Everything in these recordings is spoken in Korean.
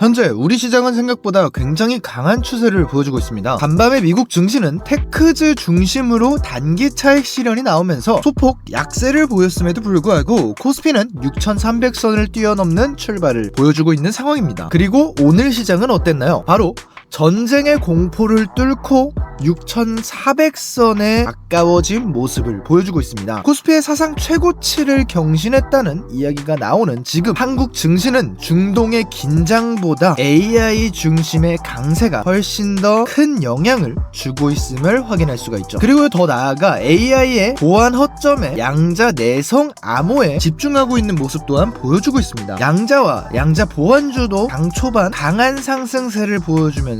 현재 우리 시장은 생각보다 굉장히 강한 추세를 보여주고 있습니다. 간밤에 미국 증시는 테크즈 중심으로 단기 차익 실현이 나오면서 소폭 약세를 보였음에도 불구하고 코스피는 6,300선을 뛰어넘는 출발을 보여주고 있는 상황입니다. 그리고 오늘 시장은 어땠나요? 바로 전쟁의 공포를 뚫고 6,400선에 가까워진 모습을 보여주고 있습니다. 코스피의 사상 최고치를 경신했다는 이야기가 나오는 지금 한국 증시는 중동의 긴장보다 AI 중심의 강세가 훨씬 더 큰 영향을 주고 있음을 확인할 수가 있죠. 그리고 더 나아가 AI의 보안 허점에 양자 내성 암호에 집중하고 있는 모습 또한 보여주고 있습니다. 양자와 양자 보안주도 장 초반 강한 상승세를 보여주면서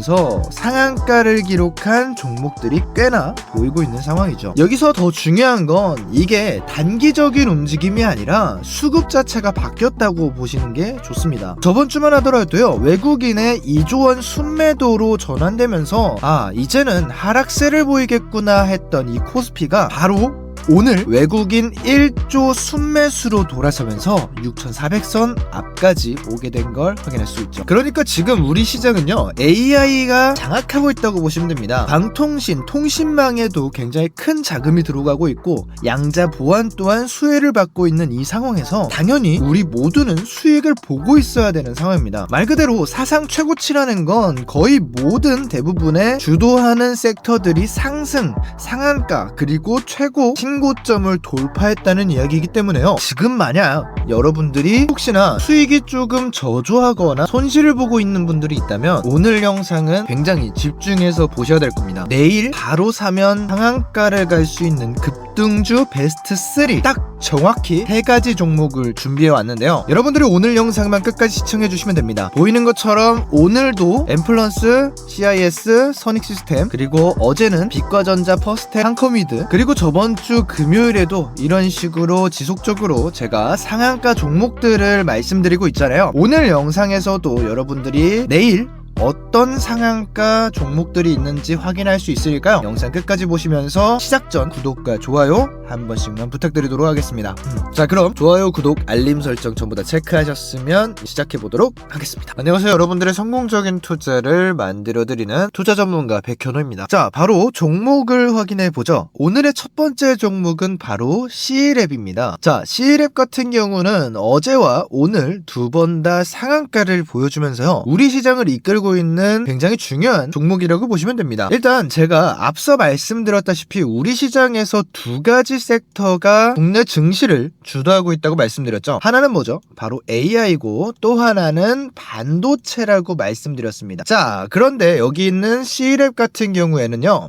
상한가를 기록한 종목들이 꽤나 보이고 있는 상황이죠. 여기서 더 중요한 건 이게 단기적인 움직임이 아니라 수급 자체가 바뀌었다고 보시는 게 좋습니다. 저번 주만 하더라도요, 외국인의 2조 원 순매도로 전환되면서 이제는 하락세를 보이겠구나 했던 이 코스피가 바로 오늘 외국인 1조 순매수로 돌아서면서 6,400선 앞까지 오게 된 걸 확인할 수 있죠. 그러니까 지금 우리 시장은요, AI가 장악하고 있다고 보시면 됩니다. 방통신, 통신망에도 굉장히 큰 자금이 들어가고 있고 양자 보안 또한 수혜를 받고 있는 이 상황에서 당연히 우리 모두는 수익을 보고 있어야 되는 상황입니다. 말 그대로 사상 최고치라는 건 거의 모든 대부분의 주도하는 섹터들이 상승, 상한가 그리고 최고 신고점을 돌파했다는 이야기이기 때문에요. 지금 만약 여러분들이 혹시나 수익이 조금 저조하거나 손실을 보고 있는 분들이 있다면 오늘 영상은 굉장히 집중해서 보셔야 될 겁니다. 내일 바로 사면 상한가를 갈 수 있는 급등주 베스트 3 딱 정확히 3가지 종목을 준비해 왔는데요. 여러분들이 오늘 영상만 끝까지 시청해 주시면 됩니다. 보이는 것처럼 오늘도 엠플런스, CIS, 선익시스템, 그리고 어제는 빛과전자, 퍼스텍, 한커미드, 그리고 저번 주 금요일에도 이런 식으로 지속적으로 제가 상한가 종목들을 말씀드리고 있잖아요. 오늘 영상에서도 여러분들이 내일 어떤 상한가 종목들이 있는지 확인할 수 있으니까요. 영상 끝까지 보시면서 시작 전 구독과 좋아요 한 번씩만 부탁드리도록 하겠습니다. 자, 그럼 좋아요, 구독, 알림 설정 전부 다 체크하셨으면 시작해 보도록 하겠습니다. 안녕하세요. 여러분들의 성공적인 투자를 만들어드리는 투자 전문가 백현호입니다. 자, 바로 종목을 확인해 보죠. 오늘의 첫 번째 종목은 바로 C랩입니다. 자, C랩 같은 경우는 어제와 오늘 두 번 다 상한가를 보여주면서요, 우리 시장을 이끌고 있는 굉장히 중요한 종목이라고 보시면 됩니다. 일단 제가 앞서 말씀드렸다시피 우리 시장에서 두 가지 섹터가 국내 증시를 주도하고 있다고 말씀드렸죠. 하나는 뭐죠? 바로 AI고 또 하나는 반도체라고 말씀드렸습니다. 자, 그런데 여기 있는 C랩 같은 경우에는요,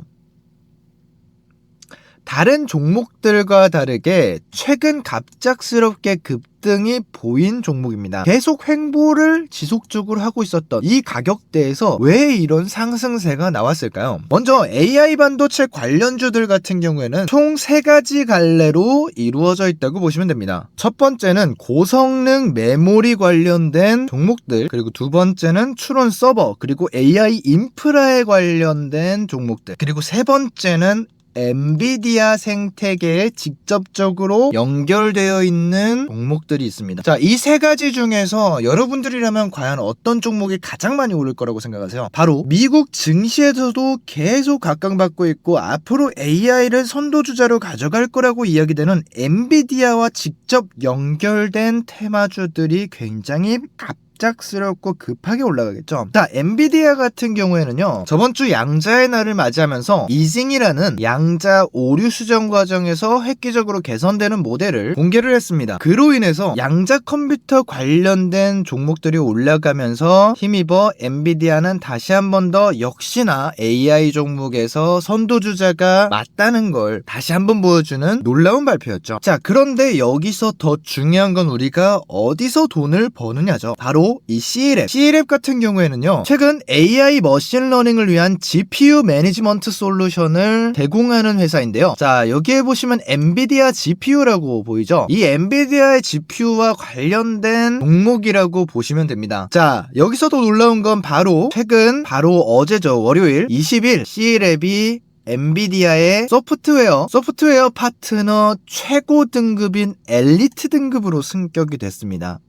다른 종목들과 다르게 최근 갑작스럽게 급등이 보인 종목입니다. 계속 횡보를 지속적으로 하고 있었던 이 가격대에서 왜 이런 상승세가 나왔을까요? 먼저 AI 반도체 관련주들 같은 경우에는 총 3가지 갈래로 이루어져 있다고 보시면 됩니다. 첫 번째는 고성능 메모리 관련된 종목들, 그리고 두 번째는 추론 서버, 그리고 AI 인프라에 관련된 종목들, 그리고 세 번째는 엔비디아 생태계에 직접적으로 연결되어 있는 종목들이 있습니다. 자, 이 3가지 중에서 여러분들이라면 과연 어떤 종목이 가장 많이 오를 거라고 생각하세요? 바로 미국 증시에서도 계속 각광받고 있고 앞으로 AI를 선도주자로 가져갈 거라고 이야기되는 엔비디아와 직접 연결된 테마주들이 굉장히 갑작스럽고 급하게 올라가겠죠. 자, 엔비디아 같은 경우에는요, 저번 주 양자의 날을 맞이하면서 이징이라는 양자 오류 수정 과정에서 획기적으로 개선되는 모델을 공개를 했습니다. 그로 인해서 양자 컴퓨터 관련된 종목들이 올라가면서 힘입어 엔비디아는 다시 한 번 더 역시나 AI 종목에서 선도주자가 맞다는 걸 다시 한번 보여주는 놀라운 발표였죠. 자, 그런데 여기서 더 중요한 건 우리가 어디서 돈을 버느냐죠. 바로 이 C랩 같은 경우에는요, 최근 AI 머신러닝을 위한 GPU 매니지먼트 솔루션을 제공하는 회사인데요. 자, 여기에 보시면 엔비디아 GPU라고 보이죠? 이 엔비디아의 GPU와 관련된 종목이라고 보시면 됩니다. 자, 여기서도 놀라운 건 바로 최근 바로 어제죠, 월요일 20일 C랩이 엔비디아의 소프트웨어 파트너 최고 등급인 엘리트 등급으로 승격이 됐습니다.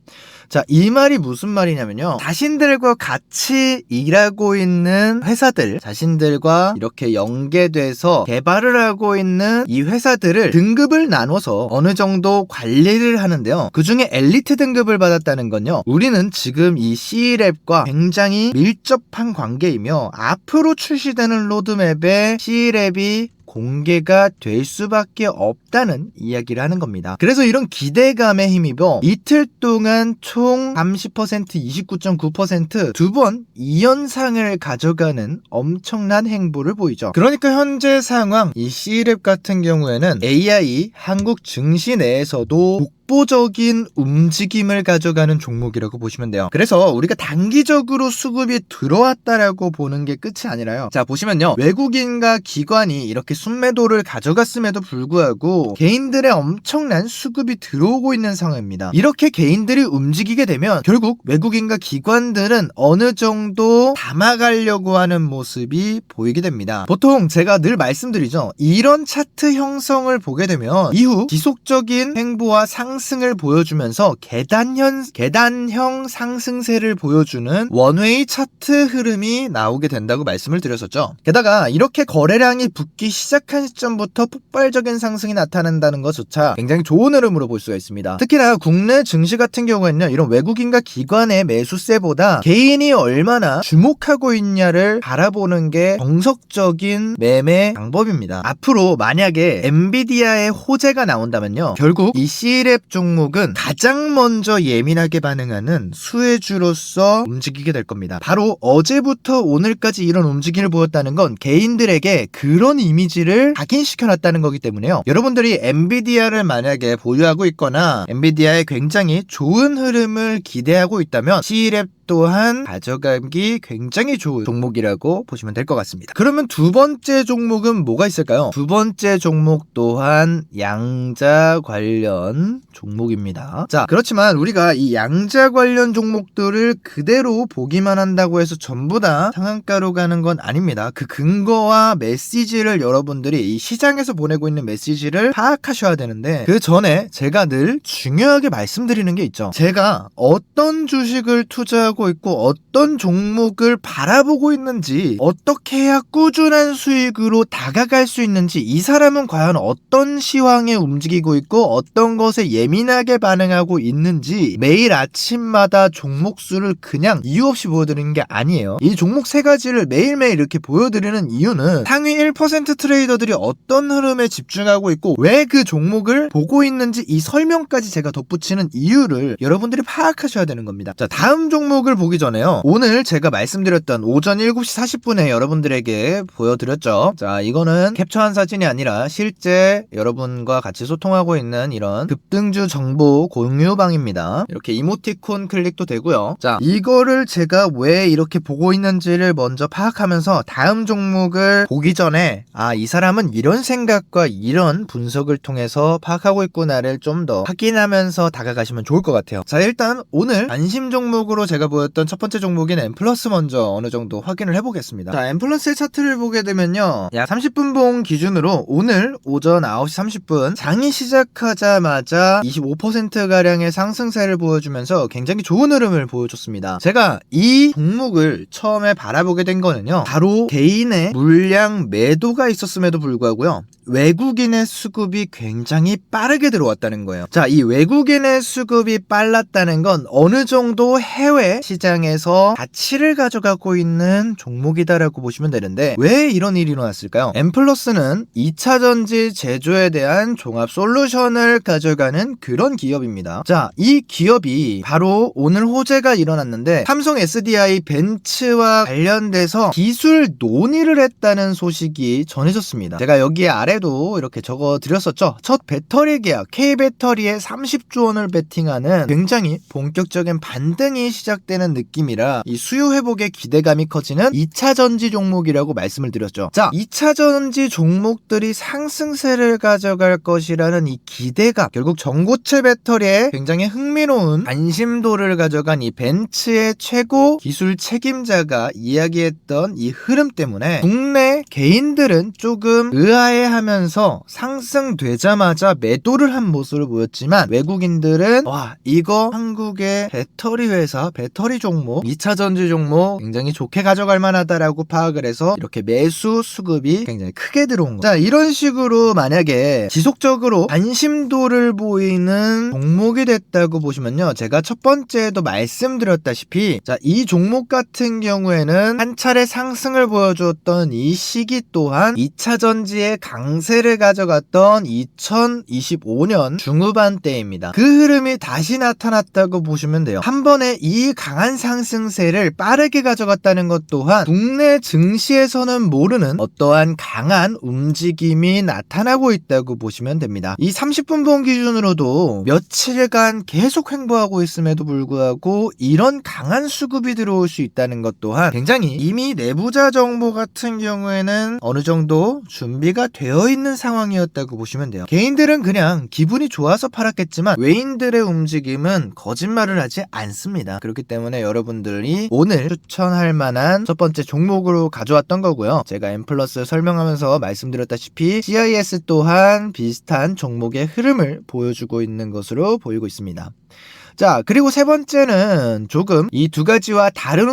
자, 이 말이 무슨 말이냐면요, 자신들과 같이 일하고 있는 회사들, 자신들과 이렇게 연계돼서 개발을 하고 있는 이 회사들을 등급을 나눠서 어느 정도 관리를 하는데요, 그 중에 엘리트 등급을 받았다는 건요, 우리는 지금 이 C랩과 굉장히 밀접한 관계이며 앞으로 출시되는 로드맵에 C랩이 공개가 될 수밖에 없다는 이야기를 하는 겁니다. 그래서 이런 기대감에 힘입어 이틀 동안 총 30%, 29.9% 두 번 2연상을 가져가는 엄청난 행보를 보이죠. 그러니까 현재 상황 이 C랩 같은 경우에는 AI 한국 증시 내에서도 독보적인 움직임을 가져가는 종목이라고 보시면 돼요. 그래서 우리가 단기적으로 수급이 들어왔다라고 보는 게 끝이 아니라요, 자 보시면요, 외국인과 기관이 이렇게 순매도를 가져갔음에도 불구하고 개인들의 엄청난 수급이 들어오고 있는 상황입니다. 이렇게 개인들이 움직이게 되면 결국 외국인과 기관들은 어느 정도 담아가려고 하는 모습이 보이게 됩니다. 보통 제가 늘 말씀드리죠, 이런 차트 형성을 보게 되면 이후 지속적인 행보와 상승을 보여주면서 계단형 상승세를 보여주는 원웨이 차트 흐름이 나오게 된다고 말씀을 드렸었죠. 게다가 이렇게 거래량이 붙기 시작한 시점부터 폭발적인 상승이 나타난다는 것조차 굉장히 좋은 흐름으로 볼 수가 있습니다. 특히나 국내 증시 같은 경우에는요, 이런 외국인과 기관의 매수세보다 개인이 얼마나 주목하고 있냐를 바라보는 게 정석적인 매매 방법입니다. 앞으로 만약에 엔비디아의 호재가 나온다면요, 결국 이 C랩 종목은 가장 먼저 예민하게 반응하는 수혜주로서 움직이게 될 겁니다. 바로 어제부터 오늘까지 이런 움직임을 보였다는 건 개인들에게 그런 이미지를 각인시켜놨다는 거기 때문에요, 여러분들이 엔비디아를 만약에 보유하고 있거나 엔비디아의 굉장히 좋은 흐름을 기대하고 있다면 C랩 또한 가져가기 굉장히 좋은 종목이라고 보시면 될 것 같습니다. 그러면 두 번째 종목은 뭐가 있을까요? 두 번째 종목 또한 양자 관련 종목입니다. 자, 그렇지만 우리가 이 양자 관련 종목들을 그대로 보기만 한다고 해서 전부 다 상한가로 가는 건 아닙니다. 그 근거와 메시지를 여러분들이 이 시장에서 보내고 있는 메시지를 파악하셔야 되는데, 그 전에 제가 늘 중요하게 말씀드리는 게 있죠. 제가 어떤 주식을 투자하고 있고 어떤 종목을 바라보고 있는지, 어떻게 해야 꾸준한 수익으로 다가갈 수 있는지, 이 사람은 과연 어떤 시황에 움직이고 있고 어떤 것에 예민하게 반응하고 있는지 매일 아침마다 종목 수를 그냥 이유 없이 보여드리는 게 아니에요. 이 종목 세 가지를 매일매일 이렇게 보여드리는 이유는 상위 1% 트레이더들이 어떤 흐름에 집중하고 있고 왜 그 종목을 보고 있는지 이 설명까지 제가 덧붙이는 이유를 여러분들이 파악하셔야 되는 겁니다. 자, 다음 종목을 보기 전에요, 오늘 제가 말씀드렸던 오전 7시 40분에 여러분들에게 보여드렸죠. 자, 이거는 캡처한 사진이 아니라 실제 여러분과 같이 소통하고 있는 이런 급등주 정보 공유방입니다. 이렇게 이모티콘 클릭도 되고요. 자, 이거를 제가 왜 이렇게 보고 있는지를 먼저 파악하면서 다음 종목을 보기 전에 이 사람은 이런 생각과 이런 분석을 통해서 파악하고 있구나를 좀 더 확인하면서 다가가시면 좋을 것 같아요. 자, 일단 오늘 안심 종목으로 제가 보였던 첫 번째 종목인 엠플러스 먼저 어느 정도 확인을 해보겠습니다. 자, 엠플러스의 차트를 보게 되면요, 약 30분 봉 기준으로 오늘 오전 9시 30분 장이 시작하자마자 25%가량의 상승세를 보여주면서 굉장히 좋은 흐름을 보여줬습니다. 제가 이 종목을 처음에 바라보게 된 거는요, 바로 개인의 물량 매도가 있었음에도 불구하고요, 외국인의 수급이 굉장히 빠르게 들어왔다는 거예요. 자, 이 외국인의 수급이 빨랐다는 건 어느 정도 해외 시장에서 가치를 가져가고 있는 종목이다라고 보시면 되는데, 왜 이런 일이 일어났을까요? 엠플러스는 2차전지 제조에 대한 종합 솔루션을 가져가는 그런 기업입니다. 자, 이 기업이 바로 오늘 호재가 일어났는데 삼성 SDI 벤츠와 관련돼서 기술 논의를 했다는 소식이 전해졌습니다. 제가 여기에 아래도 이렇게 적어 드렸었죠. 첫 배터리 계약 K배터리에 30조 원을 베팅하는 굉장히 본격적인 반등이 시작되는 느낌이라 이 수요 회복의 기대감이 커지는 2차 전지 종목이라고 말씀을 드렸죠. 자, 2차 전지 종목들이 상승세를 가져갈 것이라는 이 기대감, 결국 전고체 배터리에 굉장히 흥미로운 관심도를 가져간 이 벤츠의 최고 기술 책임자가 이야기했던 이 흐름 때문에 국내 개인들은 조금 의아해하면서 하락하면서 상승되자마자 매도를 한 모습을 보였지만 외국인들은 와 이거 한국의 배터리 회사 배터리 종목 2차 전지 종목 굉장히 좋게 가져갈 만하다라고 파악을 해서 이렇게 매수 수급이 굉장히 크게 들어온 거죠. 자, 이런 식으로 만약에 지속적으로 관심도를 보이는 종목이 됐다고 보시면요, 제가 첫 번째에도 말씀드렸다시피 자, 이 종목 같은 경우에는 한 차례 상승을 보여주었던 이 시기 또한 2차 전지의 강세를 가져갔던 2025년 중후반 때입니다. 그 흐름이 다시 나타났다고 보시면 돼요. 한 번에 이 강한 상승세를 빠르게 가져갔다는 것 또한 국내 증시에서는 모르는 어떠한 강한 움직임이 나타나고 있다고 보시면 됩니다. 이 30분봉 기준으로도 며칠간 계속 횡보하고 있음에도 불구하고 이런 강한 수급이 들어올 수 있다는 것 또한 굉장히 이미 내부자 정보 같은 경우에는 어느 정도 준비가 되어 있는 상황이었다고 보시면 돼요. 개인들은 그냥 기분이 좋아서 팔았겠지만 외인들의 움직임은 거짓말을 하지 않습니다. 그렇기 때문에 여러분들이 오늘 추천할 만한 첫 번째 종목으로 가져왔던 거고요. 제가 M+ 설명하면서 말씀드렸다시피 CIS 또한 비슷한 종목의 흐름을 보여주고 있는 것으로 보이고 있습니다. 자, 그리고 세 번째는 조금 이 두 가지와 다른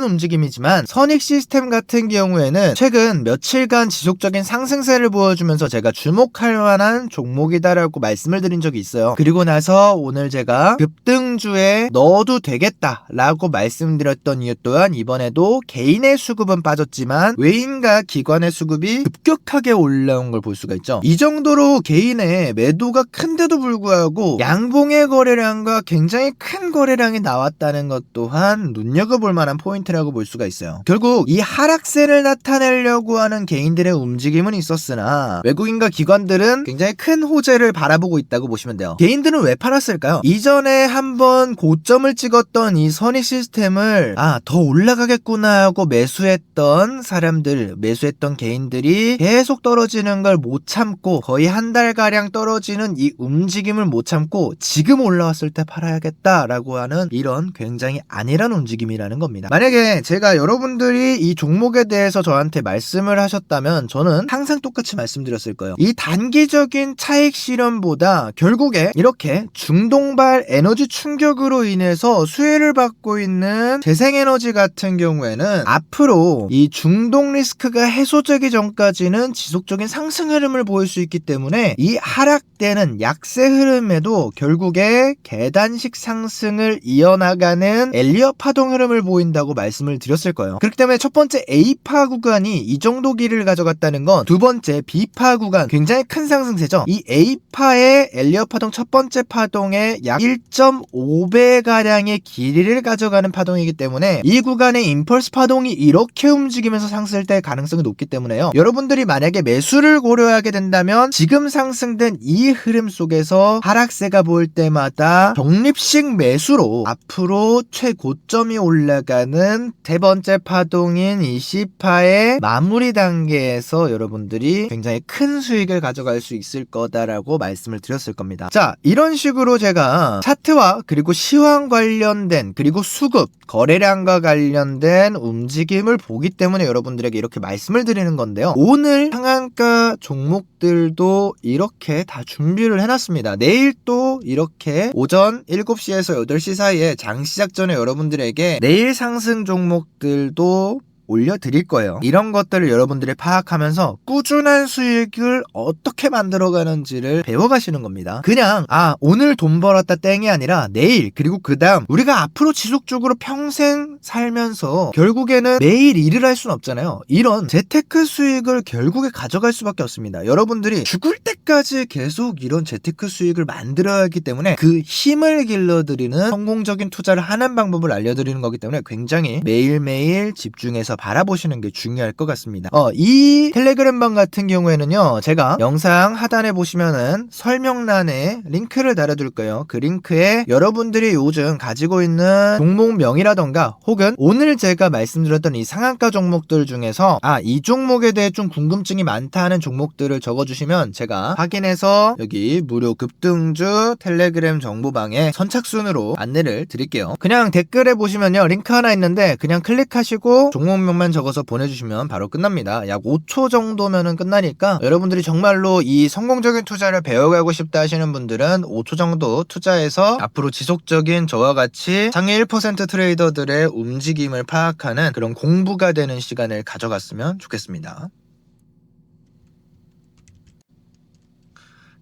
움직임이지만 선익 시스템 같은 경우에는 최근 며칠간 지속적인 상승세를 보여주면서 제가 주목할 만한 종목이다라고 말씀을 드린 적이 있어요. 그리고 나서 오늘 제가 급등주에 넣어도 되겠다라고 말씀드렸던 이유 또한 이번에도 개인의 수급은 빠졌지만 외인과 기관의 수급이 급격하게 올라온 걸 볼 수가 있죠. 이 정도로 개인의 매도가 큰데도 불구하고 양봉의 거래량과 굉장히 큰 거래량이 나왔다는 것 또한 눈여겨볼 만한 포인트라고 볼 수가 있어요. 결국 이 하락세를 나타내려고 하는 개인들의 움직임은 있었으나 외국인과 기관들은 굉장히 큰 호재를 바라보고 있다고 보시면 돼요. 개인들은 왜 팔았을까요? 이전에 한번 고점을 찍었던 이 선익 시스템을 더 올라가겠구나 하고 매수했던 사람들, 매수했던 개인들이 계속 떨어지는 걸 못 참고 거의 한 달가량 떨어지는 이 움직임을 못 참고 지금 올라왔을 때 팔아야겠다라고 하는 이런 굉장히 안일한 움직임이라는 겁니다. 만약에 제가 여러분들이 이 종목에 대해서 저한테 말씀을 하셨다면 저는 항상 똑같이 말씀드렸을 거예요. 이 단기적인 차익 실현보다 결국에 이렇게 중동발 에너지 충격으로 인해서 수혜를 받고 있는 재생에너지 같은 경우에는 앞으로 이 중동 리스크가 해소되기 전까지는 지속적인 상승 흐름을 보일 수 있기 때문에 이 하락되는 약세 흐름에도 결국에 계단식 상승을 이어나가는 엘리엇 파동 흐름을 보인다고 말씀을 드렸을 거예요. 그렇기 때문에 첫 번째 A파 구간이 이 정도 길이를 가져갔다는 건 두 번째 B파 구간 굉장히 큰 상승세죠. 이 A파의 엘리엇 파동 첫 번째 파동의 약 1.5배 가량의 길이를 가져가는 파동이기 때문에 이 구간의 임펄스 파동이 이렇게 움직이면서 상승될 가능성이 높기 때문에요. 여러분들이 만약에 매수를 고려하게 된다면 지금 상승된 이 흐름 속에서 하락세가 보일 때마다 적립식 매수로 앞으로 최고점이 올라가는 세 번째 파동인 20파의 마무리 단계에서 여러분들이 굉장히 큰 수익을 가져갈 수 있을 거다라고 말씀을 드렸을 겁니다. 자, 이런 식으로 제가 차트와 그리고 시황 관련된 그리고 수급, 거래량과 관련된 움직임을 보기 때문에 여러분들에게 이렇게 말씀을 드리는 건데요. 오늘 상한가 종목들도 이렇게 다 준비를 해놨습니다. 내일 또 이렇게 오전 7시에서 8시 사이에 장 시작 전에 여러분들에게 내일 상승 종목들도 올려드릴 거예요. 이런 것들을 여러분들이 파악하면서 꾸준한 수익을 어떻게 만들어가는지를 배워가시는 겁니다. 그냥 오늘 돈 벌었다 땡이 아니라 내일 그리고 그 다음 우리가 앞으로 지속적으로 평생 살면서 결국에는 매일 일을 할 수는 없잖아요. 이런 재테크 수익을 결국에 가져갈 수밖에 없습니다. 여러분들이 죽을 때까지 계속 이런 재테크 수익을 만들어야 하기 때문에 그 힘을 길러드리는 성공적인 투자를 하는 방법을 알려드리는 거기 때문에 굉장히 매일매일 집중해서 바라보시는 게 중요할 것 같습니다. 이 텔레그램방 같은 경우에는요, 제가 영상 하단에 보시면은 설명란에 링크를 달아둘 거예요. 그 링크에 여러분들이 요즘 가지고 있는 종목명이라던가 혹은 오늘 제가 말씀드렸던 이 상한가 종목들 중에서 이 종목에 대해 좀 궁금증이 많다 하는 종목들을 적어주시면 제가 확인해서 여기 무료 급등주 텔레그램 정보방에 선착순으로 안내를 드릴게요. 그냥 댓글에 보시면요, 링크 하나 있는데 그냥 클릭하시고 종목 종목명만 적어서 보내주시면 바로 끝납니다. 약 5초 정도면은 끝나니까 여러분들이 정말로 이 성공적인 투자를 배워가고 싶다 하시는 분들은 5초 정도 투자해서 앞으로 지속적인 저와 같이 상위 1% 트레이더들의 움직임을 파악하는 그런 공부가 되는 시간을 가져갔으면 좋겠습니다.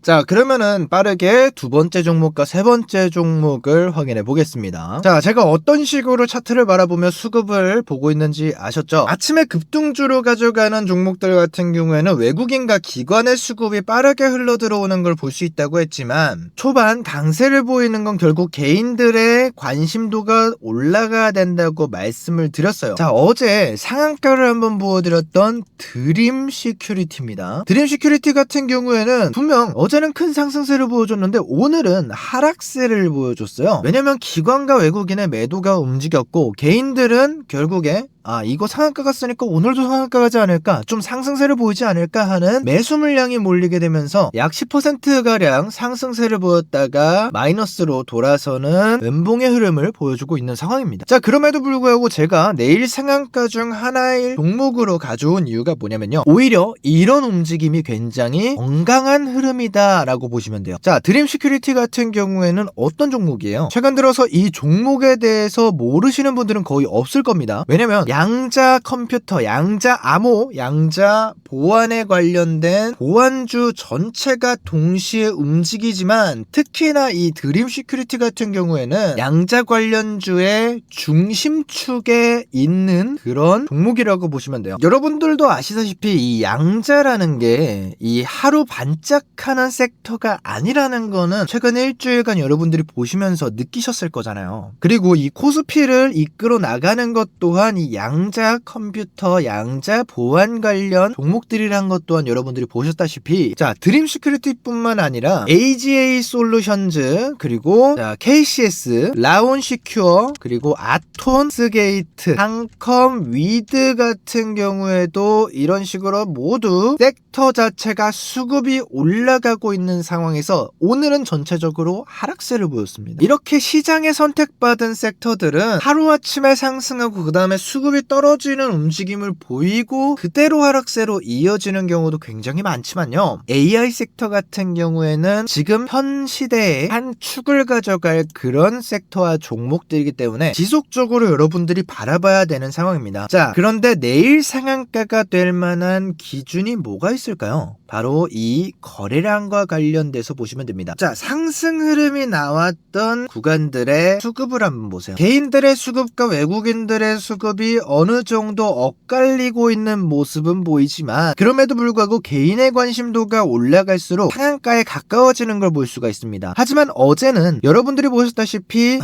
자, 그러면은 빠르게 두 번째 종목과 세 번째 종목을 확인해 보겠습니다. 자, 제가 어떤 식으로 차트를 바라보며 수급을 보고 있는지 아셨죠? 아침에 급등주로 가져가는 종목들 같은 경우에는 외국인과 기관의 수급이 빠르게 흘러 들어오는 걸 볼 수 있다고 했지만 초반 강세를 보이는 건 결국 개인들의 관심도가 올라가야 된다고 말씀을 드렸어요. 자, 어제 상한가를 한번 보여드렸던 드림 시큐리티입니다. 드림 시큐리티 같은 경우에는 분명 어제는 큰 상승세를 보여줬는데 오늘은 하락세를 보여줬어요. 왜냐면 기관과 외국인의 매도가 움직였고 개인들은 결국에 이거 상한가 갔으니까 오늘도 상한가 가지 않을까, 좀 상승세를 보이지 않을까 하는 매수 물량이 몰리게 되면서 약 10%가량 상승세를 보였다가 마이너스로 돌아서는 멘붕의 흐름을 보여주고 있는 상황입니다. 자, 그럼에도 불구하고 제가 내일 상한가 중 하나의 종목으로 가져온 이유가 뭐냐면요, 오히려 이런 움직임이 굉장히 건강한 흐름이다 라고 보시면 돼요. 자, 드림 시큐리티 같은 경우에는 어떤 종목이에요? 최근 들어서 이 종목에 대해서 모르시는 분들은 거의 없을 겁니다. 왜냐면 양자 컴퓨터, 양자 암호, 양자 보안에 관련된 보안주 전체가 동시에 움직이지만 특히나 이 드림 시큐리티 같은 경우에는 양자 관련주의 중심축에 있는 그런 종목이라고 보시면 돼요. 여러분들도 아시다시피 이 양자라는 게 이 하루 반짝하는 섹터가 아니라는 거는 최근 일주일간 여러분들이 보시면서 느끼셨을 거잖아요. 그리고 이 코스피를 이끌어 나가는 것 또한 이 양자 컴퓨터, 양자 보안 관련 종목들이란 것 또한 여러분들이 보셨다시피, 자, 드림 시큐리티뿐만 아니라 AGA 솔루션즈, 그리고 KCS, 라온 시큐어, 그리고 아톤스 게이트, 한컴 위드 같은 경우에도 이런 식으로 모두 섹터 자체가 수급이 올라가고 있는 상황에서 오늘은 전체적으로 하락세를 보였습니다. 이렇게 시장에 선택받은 섹터들은 하루아침에 상승하고 그 다음에 수급이 떨어지는 움직임을 보이고 그대로 하락세로 이어지는 경우도 굉장히 많지만요, AI 섹터 같은 경우에는 지금 현 시대의 한 축을 가져갈 그런 섹터와 종목들이기 때문에 지속적으로 여러분들이 바라봐야 되는 상황입니다. 자, 그런데 내일 상한가가 될 만한 기준이 뭐가 있을까요? 바로 이 거래량과 관련돼서 보시면 됩니다. 자, 상승 흐름이 나왔던 구간들의 수급을 한번 보세요. 개인들의 수급과 외국인들의 수급이 어느 정도 엇갈리고 있는 모습은 보이지만 그럼에도 불구하고 개인의 관심도가 올라갈수록 상한가에 가까워지는 걸 볼 수가 있습니다. 하지만 어제는 여러분들이 보셨다시피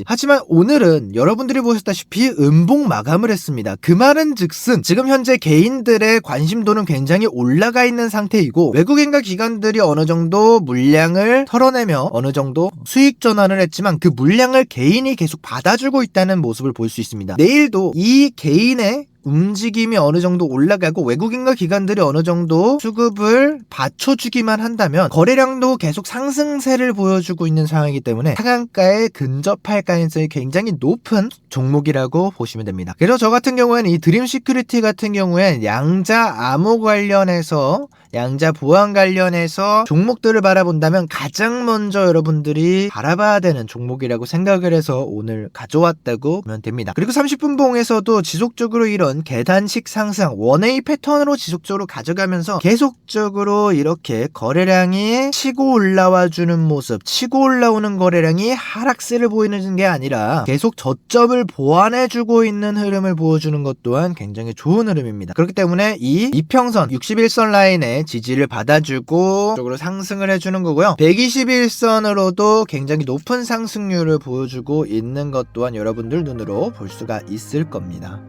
하지만 오늘은 여러분들이 보셨다시피 음봉 마감을 했습니다. 그 말은 즉슨 지금 현재 개인들의 관심도는 굉장히 올라가 있는 상태이고 외국인과 기관들이 어느 정도 물량을 털어내며 어느 정도 수익 전환을 했지만 그 물량을 개인이 계속 받아주고 있다는 모습을 볼 수 있습니다. 내일도 이 개인의 움직임이 어느 정도 올라가고 외국인과 기관들이 어느 정도 수급을 받쳐주기만 한다면 거래량도 계속 상승세를 보여주고 있는 상황이기 때문에 상한가에 근접할 가능성이 굉장히 높은 종목이라고 보시면 됩니다. 그래서 저 같은 경우에는 이 드림 시큐리티 같은 경우엔 양자 암호 관련해서, 양자 보안 관련해서 종목들을 바라본다면 가장 먼저 여러분들이 바라봐야 되는 종목이라고 생각을 해서 오늘 가져왔다고 보면 됩니다. 그리고 30분 봉에서도 지속적으로 이런 계단식 상승, 원웨이 패턴으로 지속적으로 가져가면서 계속적으로 이렇게 거래량이 치고 올라와 주는 모습, 치고 올라오는 거래량이 하락세를 보이는 게 아니라 계속 저점을 보완해주고 있는 흐름을 보여주는 것 또한 굉장히 좋은 흐름입니다. 그렇기 때문에 이 이평선 61선 라인에 지지를 받아주고 쪽으로 상승을 해주는 거고요. 121선으로도 굉장히 높은 상승률을 보여주고 있는 것 또한 여러분들 눈으로 볼 수가 있을 겁니다.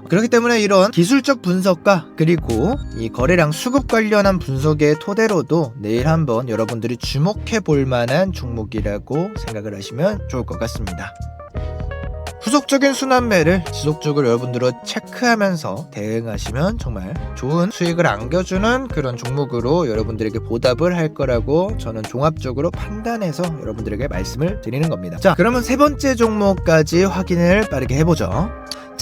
그렇기 때문에 이런 기술적 분석과 그리고 이 거래량 수급 관련한 분석의 토대로도 내일 한번 여러분들이 주목해 볼 만한 종목이라고 생각을 하시면 좋을 것 같습니다. 후속적인 순환매를 지속적으로 여러분들은 체크하면서 대응하시면 정말 좋은 수익을 안겨주는 그런 종목으로 여러분들에게 보답을 할 거라고 저는 종합적으로 판단해서 여러분들에게 말씀을 드리는 겁니다. 자, 그러면 세 번째 종목까지 확인을 빠르게 해보죠.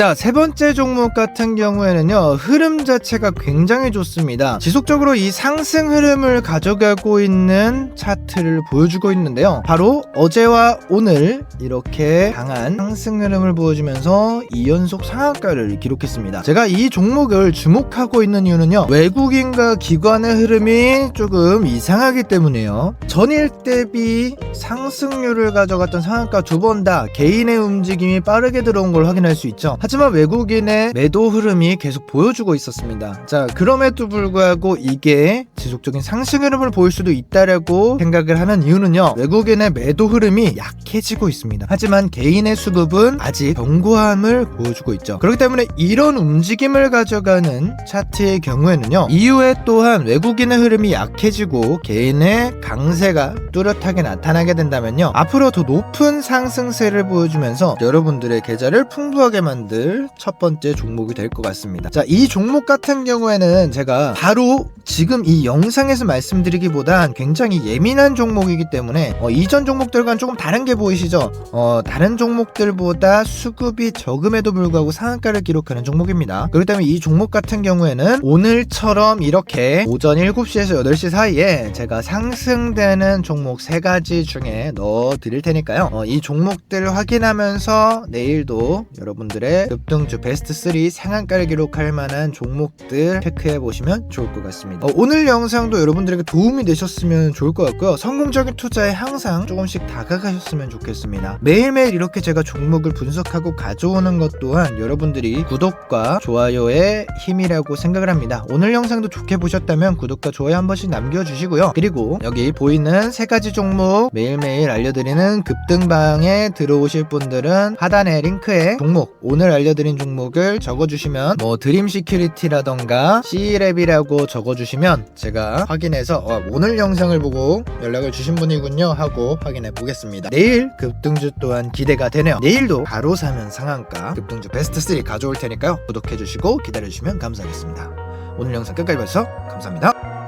자, 세 번째 종목 같은 경우에는요, 흐름 자체가 굉장히 좋습니다. 지속적으로 이 상승 흐름을 가져가고 있는 차트를 보여주고 있는데요, 바로 어제와 오늘 이렇게 강한 상승 흐름을 보여주면서 2연속 상한가를 기록했습니다. 제가 이 종목을 주목하고 있는 이유는요, 외국인과 기관의 흐름이 조금 이상하기 때문이에요. 전일 대비 상승률을 가져갔던 상한가 두 번 다 개인의 움직임이 빠르게 들어온 걸 확인할 수 있죠. 하지만 외국인의 매도 흐름이 계속 보여주고 있었습니다. 자, 그럼에도 불구하고 이게 지속적인 상승 흐름을 보일 수도 있다라고 생각을 하는 이유는요, 외국인의 매도 흐름이 약해지고 있습니다. 하지만 개인의 수급은 아직 견고함을 보여주고 있죠. 그렇기 때문에 이런 움직임을 가져가는 차트의 경우에는요, 이후에 또한 외국인의 흐름이 약해지고 개인의 강세가 뚜렷하게 나타나게 된다면요, 앞으로 더 높은 상승세를 보여주면서 여러분들의 계좌를 풍부하게 만들 첫 번째 종목이 될 것 같습니다. 자, 이 종목 같은 경우에는 제가 바로 지금 이 영상에서 말씀드리기보단 굉장히 예민한 종목이기 때문에 이전 종목들과는 조금 다른 게 보이시죠? 다른 종목들보다 수급이 적음에도 불구하고 상한가를 기록하는 종목입니다. 그렇기 때문에 이 종목 같은 경우에는 오늘처럼 이렇게 오전 7시에서 8시 사이에 제가 상승되는 종목 3가지 중에 넣어 드릴 테니까요, 이 종목들을 확인하면서 내일도 여러분들의 급등주 베스트 3 상한가를 기록할 만한 종목들 체크해 보시면 좋을 것 같습니다. 오늘 영상도 여러분들에게 도움이 되셨으면 좋을 것 같고요, 성공적인 투자에 항상 조금씩 다가가셨으면 좋겠습니다. 매일매일 이렇게 제가 종목을 분석하고 가져오는 것 또한 여러분들이 구독과 좋아요의 힘이라고 생각을 합니다. 오늘 영상도 좋게 보셨다면 구독과 좋아요 한 번씩 남겨주시고요, 그리고 여기 보이는 3가지 종목 매일매일 알려드리는 급등방에 들어오실 분들은 하단의 링크에 종목, 오늘 알려드린 종목을 적어주시면 드림 시큐리티라던가 C랩이라고 적어주시면 제가 확인해서 오늘 영상을 보고 연락을 주신 분이군요 하고 확인해 보겠습니다. 내일 급등주 또한 기대가 되네요. 내일도 바로 사면 상한가 급등주 베스트 3 가져올 테니까요, 구독해주시고 기다려주시면 감사하겠습니다. 오늘 영상 끝까지 봐주셔서 감사합니다.